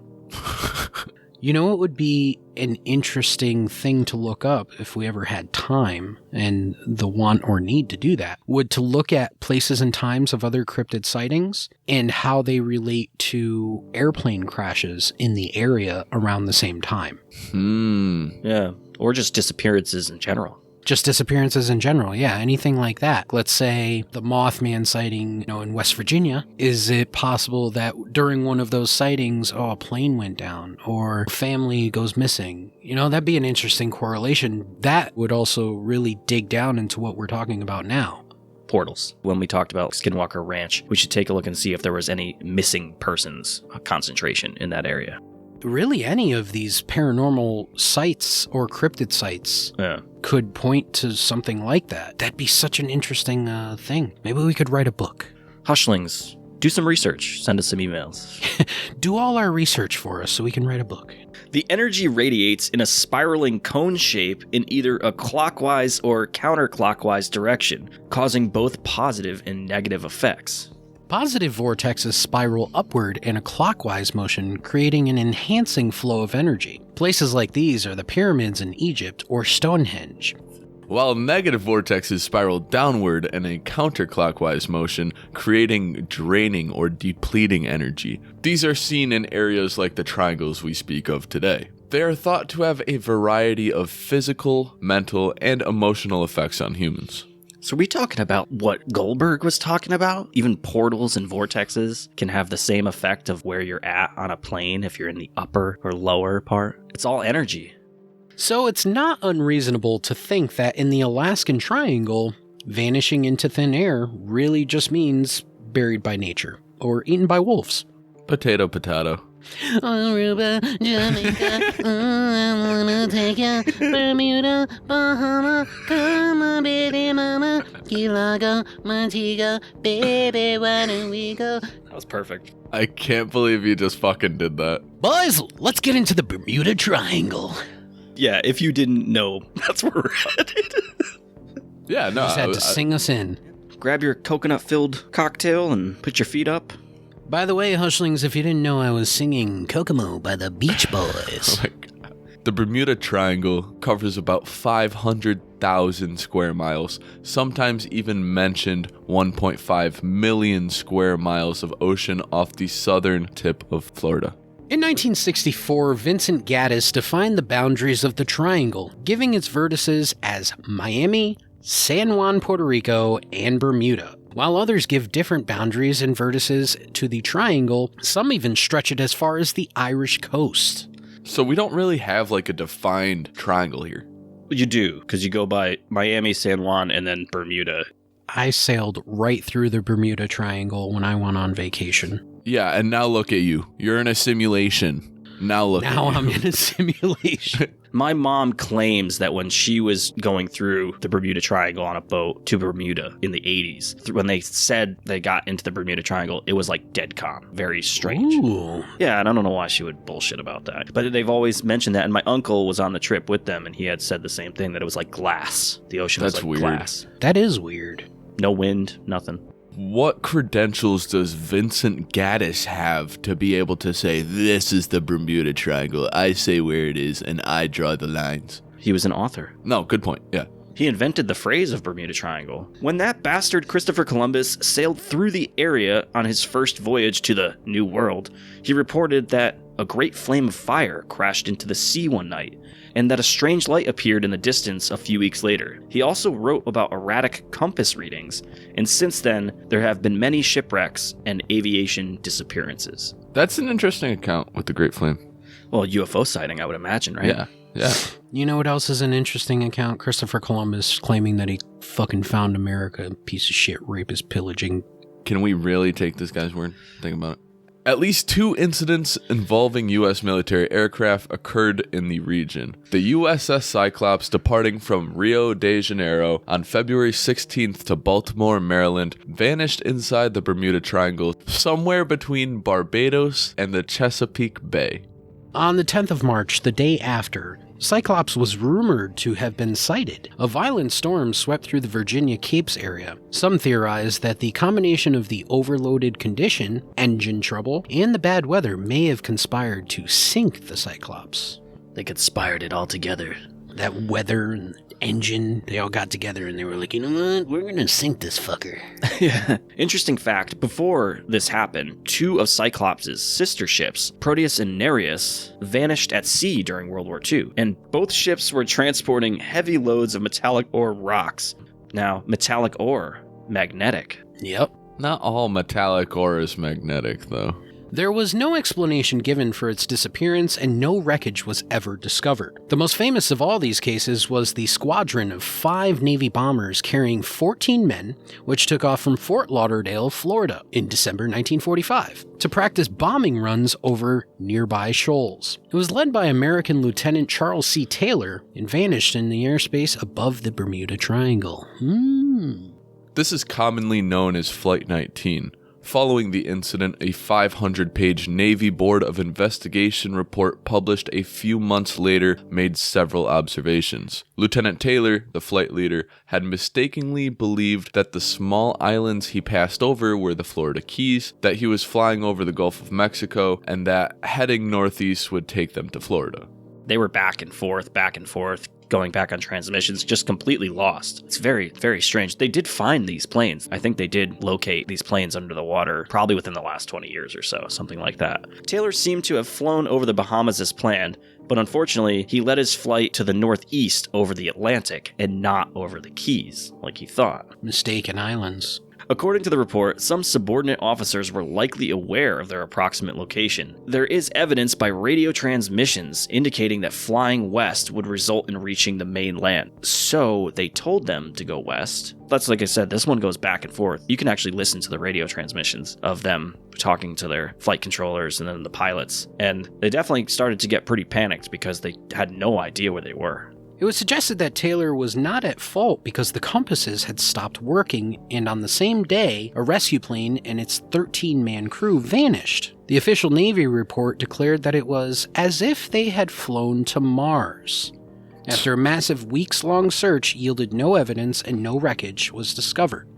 You know, it would be an interesting thing to look up if we ever had time and the want or need to do that, would to look at places and times of other cryptid sightings and how they relate to airplane crashes in the area around the same time. Yeah, or just disappearances in general. Just disappearances in general, yeah, anything like that. Let's say the Mothman sighting, in West Virginia. Is it possible that during one of those sightings, a plane went down or family goes missing? That'd be an interesting correlation. That would also really dig down into what we're talking about now. Portals. When we talked about Skinwalker Ranch, we should take a look and see if there was any missing persons concentration in that area. Really, any of these paranormal sites or cryptid sites could point to something like that. That'd be such an interesting thing. Maybe we could write a book. Hushlings, do some research. Send us some emails. Do all our research for us so we can write a book. The energy radiates in a spiraling cone shape in either a clockwise or counterclockwise direction, causing both positive and negative effects. Positive vortexes spiral upward in a clockwise motion, creating an enhancing flow of energy. Places like these are the pyramids in Egypt or Stonehenge. While negative vortexes spiral downward in a counterclockwise motion, creating draining or depleting energy. These are seen in areas like the triangles we speak of today. They are thought to have a variety of physical, mental, and emotional effects on humans. So are we talking about what Goldberg was talking about? Even portals and vortexes can have the same effect of where you're at on a plane if you're in the upper or lower part. It's all energy. So it's not unreasonable to think that in the Alaskan Triangle, vanishing into thin air really just means buried by nature or eaten by wolves. Potato, potato. Aruba, Jamaica, I wanna take ya, Bermuda, Bahama, come on baby mama, Key Largo, Montego, baby why don't we go? That was perfect. I can't believe you just fucking did that. Boys, let's get into the Bermuda Triangle. Yeah, if you didn't know, that's where we're headed. Yeah, no. You just had to sing us in. Grab your coconut-filled cocktail and put your feet up. By the way, Hushlings, if you didn't know, I was singing Kokomo by the Beach Boys. Oh my God. The Bermuda Triangle covers about 500,000 square miles, sometimes even mentioned 1.5 million square miles of ocean off the southern tip of Florida. In 1964, Vincent Gaddis defined the boundaries of the triangle, giving its vertices as Miami, San Juan, Puerto Rico, and Bermuda. While others give different boundaries and vertices to the triangle, some even stretch it as far as the Irish coast. So we don't really have like a defined triangle here. You do, because you go by Miami, San Juan, and then Bermuda. I sailed right through the Bermuda Triangle when I went on vacation. Yeah, and now look at you. You're in a simulation. Now I'm in a simulation. My mom claims that when she was going through the Bermuda Triangle on a boat to Bermuda in the 80s, when they said they got into the Bermuda Triangle, it was like dead calm. Very strange. Ooh. Yeah, and I don't know why she would bullshit about that. But they've always mentioned that, and my uncle was on the trip with them, and he had said the same thing, that it was like glass. The ocean was like weird. Glass. That is weird. No wind, nothing. What credentials does Vincent Gaddis have to be able to say, this is the Bermuda Triangle, I say where it is, and I draw the lines? He was an author. No, good point, yeah. He invented the phrase of Bermuda Triangle. When that bastard Christopher Columbus sailed through the area on his first voyage to the New World, he reported that a great flame of fire crashed into the sea one night, and that a strange light appeared in the distance a few weeks later. He also wrote about erratic compass readings, and since then, there have been many shipwrecks and aviation disappearances. That's an interesting account with the Great Flame. Well, UFO sighting, I would imagine, right? Yeah. You know what else is an interesting account? Christopher Columbus claiming that he fucking found America. Piece of shit, rapist, pillaging. Can we really take this guy's word? Think about it. At least 2 incidents involving U.S. military aircraft occurred in the region. The USS Cyclops departing from Rio de Janeiro on February 16th to Baltimore, Maryland, vanished inside the Bermuda Triangle somewhere between Barbados and the Chesapeake Bay. On the 10th of March, the day after, Cyclops was rumored to have been sighted. A violent storm swept through the Virginia Capes area. Some theorize that the combination of the overloaded condition, engine trouble, and the bad weather may have conspired to sink the Cyclops. They conspired it all together. That weather and engine, they all got together and they were like, you know what, we're gonna sink this fucker. Yeah. Interesting fact, before this happened, 2 of Cyclops' sister ships, Proteus and Nereus, vanished at sea during World War II, and both ships were transporting heavy loads of metallic ore rocks. Now, metallic ore, magnetic. Yep. Not all metallic ore is magnetic, though. There was no explanation given for its disappearance, and no wreckage was ever discovered. The most famous of all these cases was the squadron of 5 Navy bombers carrying 14 men, which took off from Fort Lauderdale, Florida, in December 1945, to practice bombing runs over nearby shoals. It was led by American Lieutenant Charles C. Taylor and vanished in the airspace above the Bermuda Triangle. This is commonly known as Flight 19. Following the incident, a 500-page Navy Board of Investigation report published a few months later made several observations. Lieutenant Taylor, the flight leader, had mistakenly believed that the small islands he passed over were the Florida Keys, that he was flying over the Gulf of Mexico, and that heading northeast would take them to Florida. They were back and forth, going back on transmissions, just completely lost. It's very, very strange. They did find these planes. I think they did locate these planes under the water, probably within the last 20 years or so, something like that. Taylor seemed to have flown over the Bahamas as planned, but unfortunately, he led his flight to the northeast over the Atlantic and not over the Keys, like he thought. Mistaken islands. According to the report, some subordinate officers were likely aware of their approximate location. There is evidence by radio transmissions indicating that flying west would result in reaching the mainland. So they told them to go west. That's like I said, this one goes back and forth. You can actually listen to the radio transmissions of them talking to their flight controllers and then the pilots. And they definitely started to get pretty panicked because they had no idea where they were. It was suggested that Taylor was not at fault because the compasses had stopped working, and on the same day, a rescue plane and its 13-man crew vanished. The official Navy report declared that it was as if they had flown to Mars. After a massive weeks-long search yielded no evidence and no wreckage was discovered.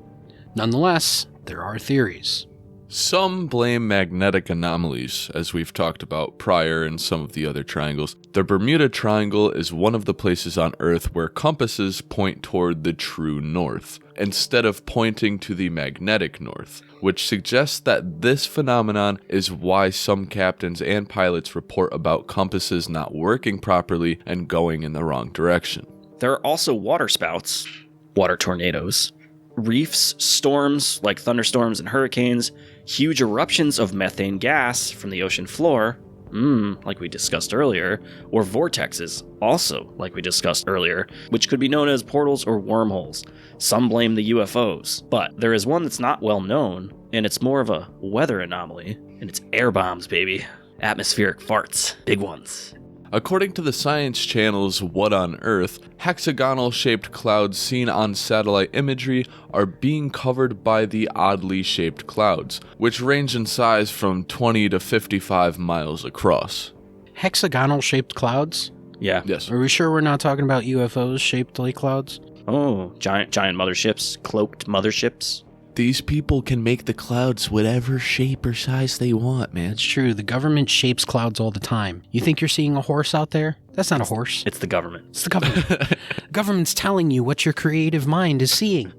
Nonetheless, there are theories. Some blame magnetic anomalies, as we've talked about prior in some of the other triangles. The Bermuda Triangle is one of the places on Earth where compasses point toward the true north, instead of pointing to the magnetic north, which suggests that this phenomenon is why some captains and pilots report about compasses not working properly and going in the wrong direction. There are also water spouts, water tornadoes, reefs, storms like thunderstorms and hurricanes, huge eruptions of methane gas from the ocean floor, like we discussed earlier, or vortexes, also like we discussed earlier, which could be known as portals or wormholes. Some blame the UFOs, but there is one that's not well known, and it's more of a weather anomaly, and it's air bombs, baby. Atmospheric farts, big ones. According to the Science Channel's What on Earth, hexagonal-shaped clouds seen on satellite imagery are being covered by the oddly shaped clouds, which range in size from 20 to 55 miles across. Hexagonal-shaped clouds? Yeah. Yes. Are we sure we're not talking about UFOs shaped like clouds? Oh, giant motherships, cloaked motherships. These people can make the clouds whatever shape or size they want, man. It's true, the government shapes clouds all the time. You think you're seeing a horse out there? That's not a horse. It's the government. It's the government. Government's telling you what your creative mind is seeing.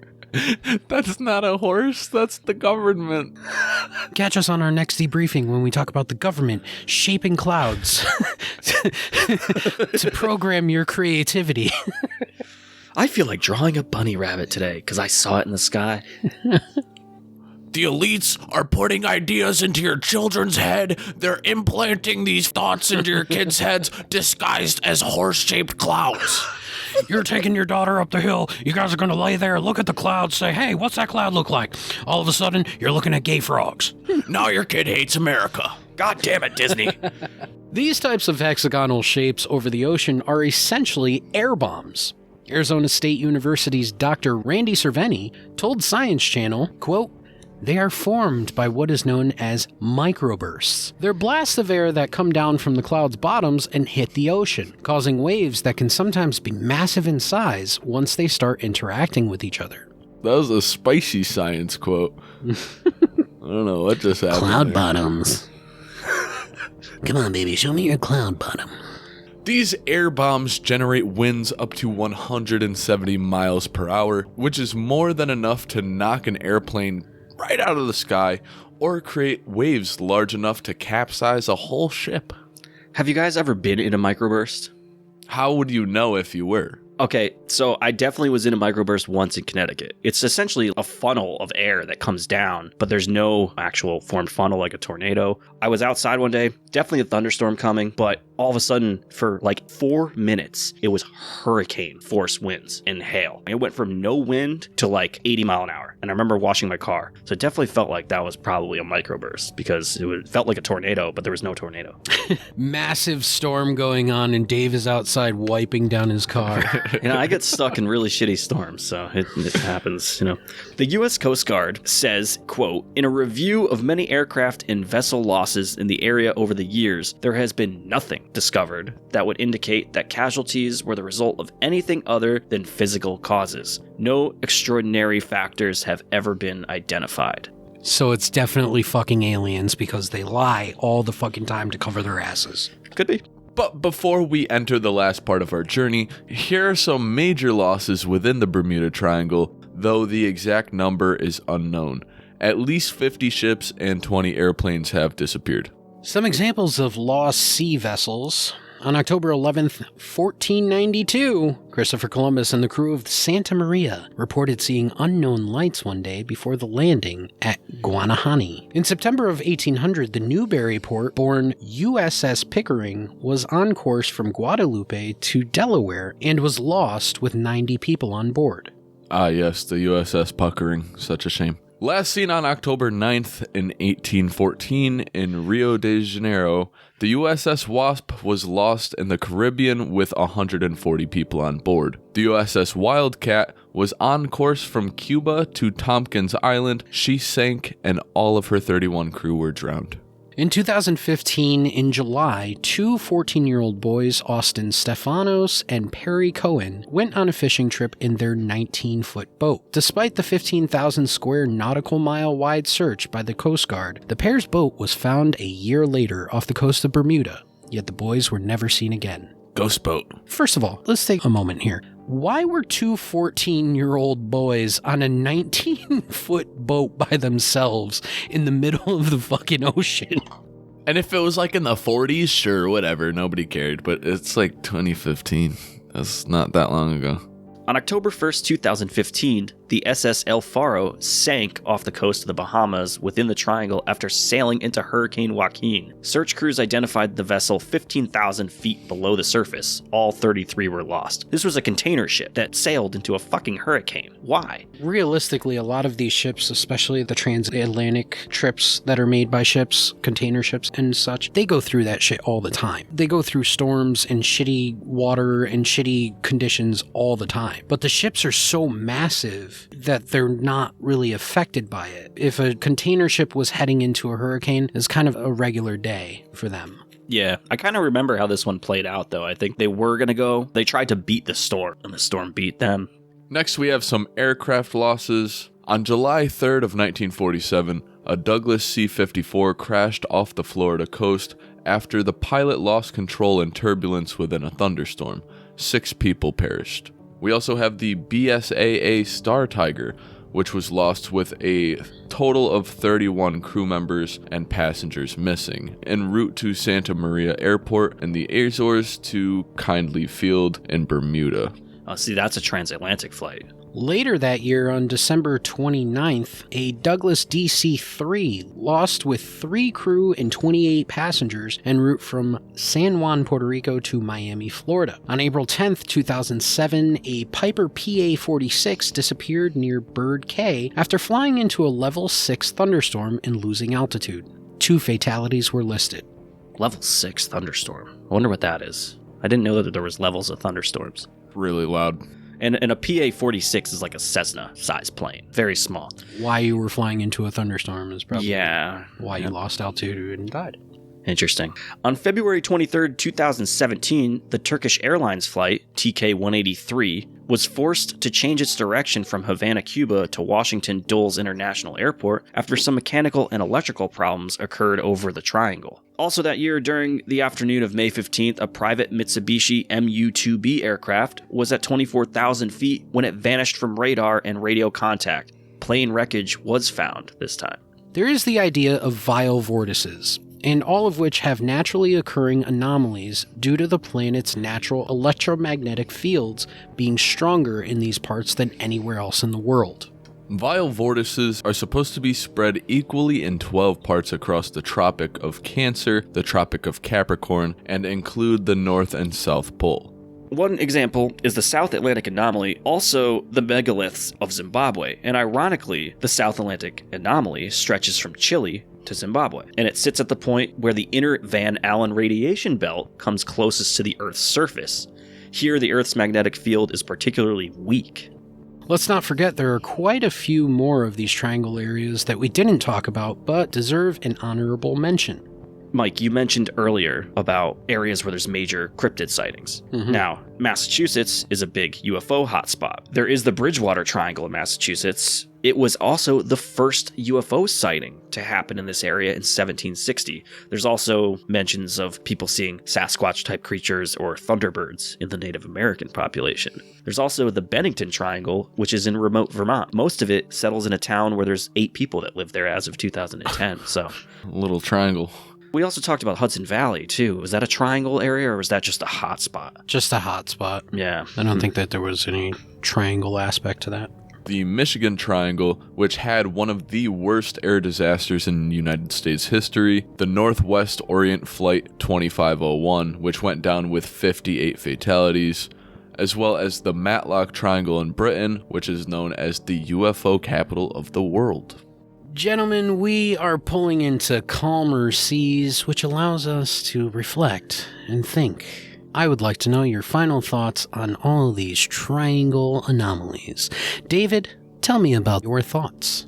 That's not a horse. That's the government. Catch us on our next debriefing when we talk about the government shaping clouds to program your creativity. I feel like drawing a bunny rabbit today because I saw it in the sky. The elites are putting ideas into your children's head. They're implanting these thoughts into your kids' heads disguised as horse-shaped clouds. You're taking your daughter up the hill. You guys are going to lay there, look at the clouds, say, hey, what's that cloud look like? All of a sudden, you're looking at gay frogs. Now your kid hates America. God damn it, Disney. These types of hexagonal shapes over the ocean are essentially air bombs. Arizona State University's Dr. Randy Cerveni told Science Channel, quote, they are formed by what is known as microbursts. They're blasts of air that come down from the cloud's bottoms and hit the ocean, causing waves that can sometimes be massive in size once they start interacting with each other. That was a spicy science quote. I don't know what just happened. Cloud there. bottoms. Come on, baby, show me your cloud bottom. These air bombs generate winds up to 170 miles per hour, which is more than enough to knock an airplane right out of the sky or create waves large enough to capsize a whole ship. Have you guys ever been in a microburst? How would you know if you were? Okay, so I definitely was in a microburst once in Connecticut. It's essentially a funnel of air that comes down, but there's no actual formed funnel like a tornado. I was outside one day, definitely a thunderstorm coming, but all of a sudden, for like 4 minutes, it was hurricane force winds and hail. It went from no wind to like 80 mile an hour. And I remember washing my car. So it definitely felt like that was probably a microburst because it felt like a tornado, but there was no tornado. Massive storm going on and Dave is outside wiping down his car. You know, I get stuck in really shitty storms, so it happens, you know. The U.S. Coast Guard says, quote, in a review of many aircraft and vessel losses in the area over the years, there has been nothing discovered that would indicate that casualties were the result of anything other than physical causes. No extraordinary factors have ever been identified. So it's definitely fucking aliens because they lie all the fucking time to cover their asses. Could be. But before we enter the last part of our journey, here are some major losses within the Bermuda Triangle, though the exact number is unknown. At least 50 ships and 20 airplanes have disappeared. Some examples of lost sea vessels. On October 11th, 1492, Christopher Columbus and the crew of the Santa Maria reported seeing unknown lights one day before the landing at Guanahani. In September of 1800, the Newburyport-born USS Pickering was on course from Guadalupe to Delaware and was lost with 90 people on board. Ah yes, the USS Pickering, such a shame. Last seen on October 9th in 1814 in Rio de Janeiro, the USS Wasp was lost in the Caribbean with 140 people on board. The USS Wildcat was on course from Cuba to Tompkins Island. She sank and all of her 31 crew were drowned. In 2015, in July, two 14-year-old boys, Austin Stefanos and Perry Cohen, went on a fishing trip in their 19-foot boat. Despite the 15,000 square nautical mile wide search by the Coast Guard, the pair's boat was found a year later off the coast of Bermuda, yet the boys were never seen again. Ghost boat. First of all, let's take a moment here. Why were two 14-year-old boys on a 19-foot boat by themselves in the middle of the fucking ocean? And if it was like in the 40s, sure, whatever, nobody cared. But it's like 2015. That's not that long ago. On October 1st, 2015, the SS El Faro sank off the coast of the Bahamas within the triangle after sailing into Hurricane Joaquin. Search crews identified the vessel 15,000 feet below the surface. All 33 were lost. This was a container ship that sailed into a fucking hurricane. Why? Realistically, a lot of these ships, especially the transatlantic trips that are made by ships, container ships and such, they go through that shit all the time. They go through storms and shitty water and shitty conditions all the time. But the ships are so massive that they're not really affected by it. If a container ship was heading into a hurricane, it's kind of a regular day for them. Yeah, I kind of remember how this one played out, though. I think they were going to go. They tried to beat the storm, and the storm beat them. Next, we have some aircraft losses. On July 3rd of 1947, a Douglas C-54 crashed off the Florida coast after the pilot lost control and turbulence within a thunderstorm. 6 people perished. We also have the BSAA Star Tiger, which was lost with a total of 31 crew members and passengers missing, en route to Santa Maria Airport in the Azores to Kindly Field in Bermuda. Oh, see, that's a transatlantic flight. Later that year, on December 29th, a Douglas DC-3 lost with 3 crew and 28 passengers en route from San Juan, Puerto Rico to Miami, Florida. On April 10th, 2007, a Piper PA-46 disappeared near Bird Cay after flying into a level 6 thunderstorm and losing altitude. 2 fatalities were listed. Level 6 thunderstorm. I wonder what that is. I didn't know that there was levels of thunderstorms. Really loud. And a PA-46 is like a Cessna-sized plane. Very small. Why you were flying into a thunderstorm is probably why you lost altitude and died. Interesting. On February 23rd, 2017, the Turkish Airlines flight, TK-183, was forced to change its direction from Havana, Cuba to Washington Dulles International Airport after some mechanical and electrical problems occurred over the triangle. Also that year, during the afternoon of May 15th, a private Mitsubishi Mu-2B aircraft was at 24,000 feet when it vanished from radar and radio contact. Plane wreckage was found this time. There is the idea of vile vortices, and all of which have naturally occurring anomalies due to the planet's natural electromagnetic fields being stronger in these parts than anywhere else in the world. Vile vortices are supposed to be spread equally in 12 parts across the Tropic of Cancer, the Tropic of Capricorn, and include the North and South Pole. One example is the South Atlantic anomaly, also the megaliths of Zimbabwe, and ironically, the South Atlantic anomaly stretches from Chile to Zimbabwe, and it sits at the point where the inner Van Allen radiation belt comes closest to the Earth's surface. Here, the Earth's magnetic field is particularly weak. Let's not forget there are quite a few more of these triangle areas that we didn't talk about, but deserve an honorable mention. Mike, you mentioned earlier about areas where there's major cryptid sightings. Now, Massachusetts is a big UFO hotspot. There is the Bridgewater Triangle in Massachusetts. It was also the first UFO sighting to happen in this area in 1760. There's also mentions of people seeing Sasquatch-type creatures or Thunderbirds in the Native American population. There's also the Bennington Triangle, which is in remote Vermont. Most of it settles in a town where there's 8 people that live there as of 2010. So, Little triangle. We also talked about Hudson Valley, too. Was that a triangle area, or was that just a hot spot? Just a hot spot. Yeah. I don't think that there was any triangle aspect to that. The Michigan Triangle, which had one of the worst air disasters in United States history, the Northwest Orient Flight 2501, which went down with 58 fatalities, as well as the Matlock Triangle in Britain, which is known as the UFO capital of the world. Gentlemen, we are pulling into calmer seas, which allows us to reflect and think. I would like to know your final thoughts on all of these triangle anomalies. David, tell me about your thoughts.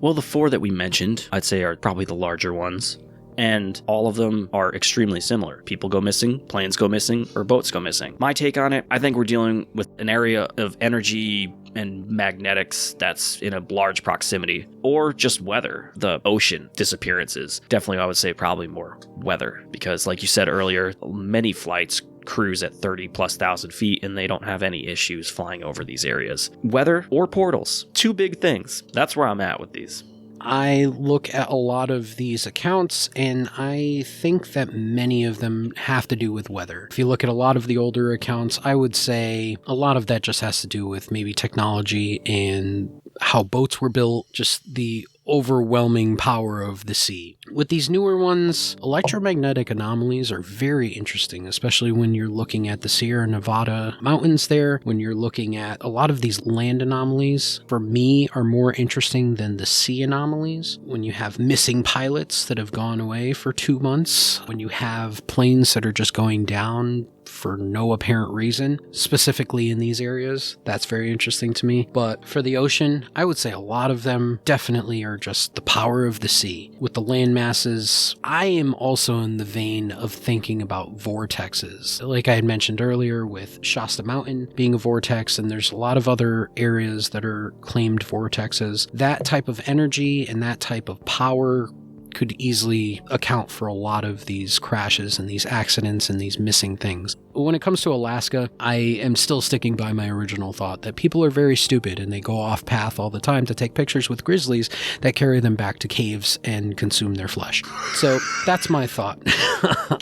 Well, the 4 that we mentioned, I'd say, are probably the larger ones. And all of them are extremely similar. People go missing, planes go missing, or boats go missing. My take on it, I think we're dealing with an area of energy and magnetics that's in a large proximity, or just weather. The ocean disappearances. Definitely, I would say probably more weather, because like you said earlier, many flights cruise at 30,000+ feet and they don't have any issues flying over these areas. Weather or portals. 2 big things. That's where I'm at with these. I look at a lot of these accounts, and I think that many of them have to do with weather. If you look at a lot of the older accounts, I would say a lot of that just has to do with maybe technology and how boats were built, just the overwhelming power of the sea. With these newer ones, electromagnetic anomalies are very interesting, especially when you're looking at the Sierra Nevada mountains there, when you're looking at a lot of these land anomalies, for me, are more interesting than the sea anomalies. When you have missing pilots that have gone away for 2 months, when you have planes that are just going down for no apparent reason, specifically in these areas, that's very interesting to me. But for the ocean, I would say a lot of them definitely are just the power of the sea. With the land masses, I am also in the vein of thinking about vortexes. Like I had mentioned earlier with Shasta Mountain being a vortex, and there's a lot of other areas that are claimed vortexes. That type of energy and that type of power could easily account for a lot of these crashes and these accidents and these missing things. When it comes to Alaska, I am still sticking by my original thought that people are very stupid and they go off path all the time to take pictures with grizzlies that carry them back to caves and consume their flesh. So that's my thought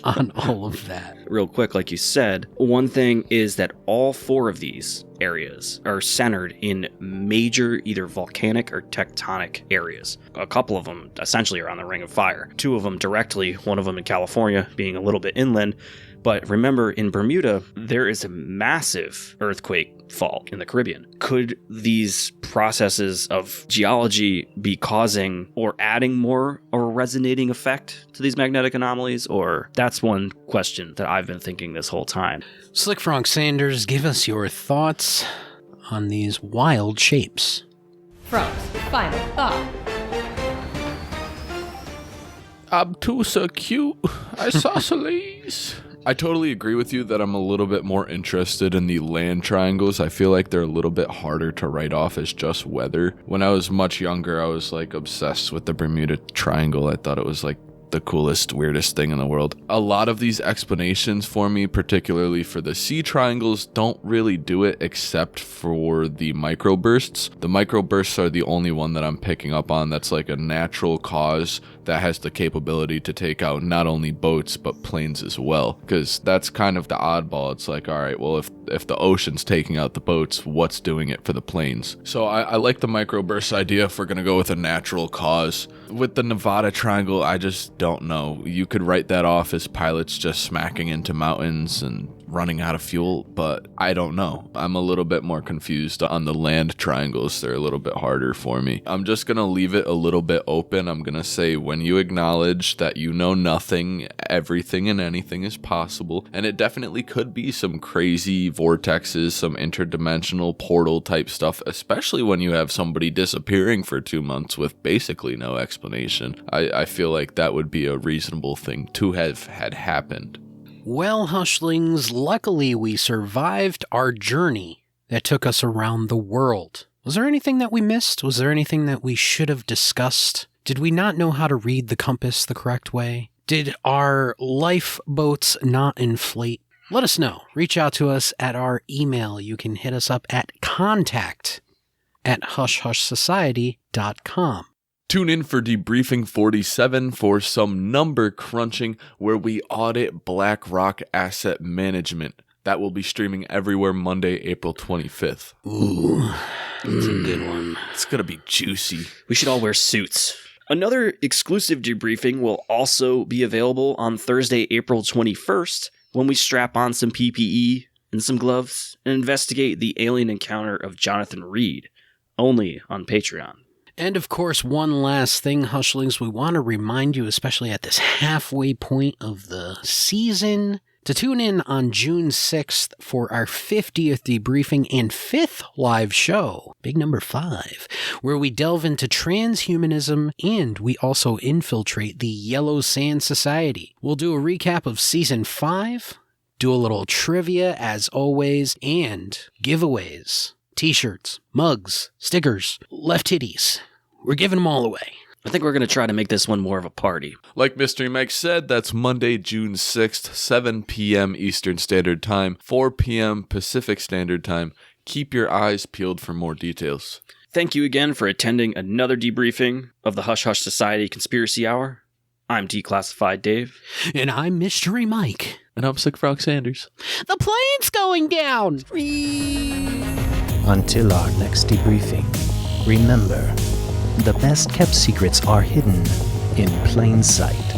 on all of that. Real quick, like you said, one thing is that all 4 of these areas are centered in major either volcanic or tectonic areas. A couple of them essentially are on the Ring of Fire. 2 of them directly, one of them in California, being a little bit inland. But remember, in Bermuda, there is a massive earthquake fault in the Caribbean. Could these processes of geology be causing or adding more or a resonating effect to these magnetic anomalies? Or that's one question that I've been thinking this whole time. Slick Frank Sanders, give us your thoughts on these wild shapes. Frank's final thought. Obtuse cute, isosceles. I totally agree with you that I'm a little bit more interested in the land triangles. I feel like they're a little bit harder to write off as just weather. When I was much younger, I was like obsessed with the Bermuda Triangle. I thought it was like the coolest, weirdest thing in the world. A lot of these explanations for me, particularly for the sea triangles, don't really do it except for the microbursts. The microbursts are the only one that I'm picking up on that's like a natural cause that has the capability to take out not only boats but planes as well, because that's kind of the oddball. It's like, all right, well, if the ocean's taking out the boats, what's doing it for the planes? So I like the microburst idea if we're gonna go with a natural cause. With the Nevada Triangle, I just don't know. You could write that off as pilots just smacking into mountains and running out of fuel, but I don't know. I'm a little bit more confused on the land triangles. They're a little bit harder for me. I'm just gonna leave it a little bit open. I'm gonna say when you acknowledge that you know nothing, everything and anything is possible, and it definitely could be some crazy vortexes, some interdimensional portal type stuff, especially when you have somebody disappearing for 2 months with basically no explanation. I feel like that would be a reasonable thing to have had happened. Well, Hushlings, luckily we survived our journey that took us around the world. Was there anything that we missed? Was there anything that we should have discussed? Did we not know how to read the compass the correct way? Did our lifeboats not inflate? Let us know. Reach out to us at our email. You can hit us up at contact@hushhushsociety.com. Tune in for Debriefing 47 for some number crunching where we audit BlackRock Asset Management. That will be streaming everywhere Monday, April 25th. Ooh, that's a good one. It's going to be juicy. We should all wear suits. Another exclusive debriefing will also be available on Thursday, April 21st, when we strap on some PPE and some gloves and investigate the alien encounter of Jonathan Reed, only on Patreon. And of course, one last thing, Hushlings, we want to remind you, especially at this halfway point of the season, to tune in on June 6th for our 50th debriefing and 5th live show, big number 5, where we delve into transhumanism and we also infiltrate the Yellow Sand Society. We'll do a recap of Season 5, do a little trivia as always, and giveaways. T-shirts, mugs, stickers, left titties. We're giving them all away. I think we're going to try to make this one more of a party. Like Mystery Mike said, that's Monday, June 6th, 7 p.m. Eastern Standard Time, 4 p.m. Pacific Standard Time. Keep your eyes peeled for more details. Thank you again for attending another debriefing of the Hush Hush Society Conspiracy Hour. I'm Declassified Dave. And I'm Mystery Mike. And I'm Slick Frog Sanders. The plane's going down! Until our next debriefing, remember, the best kept secrets are hidden in plain sight.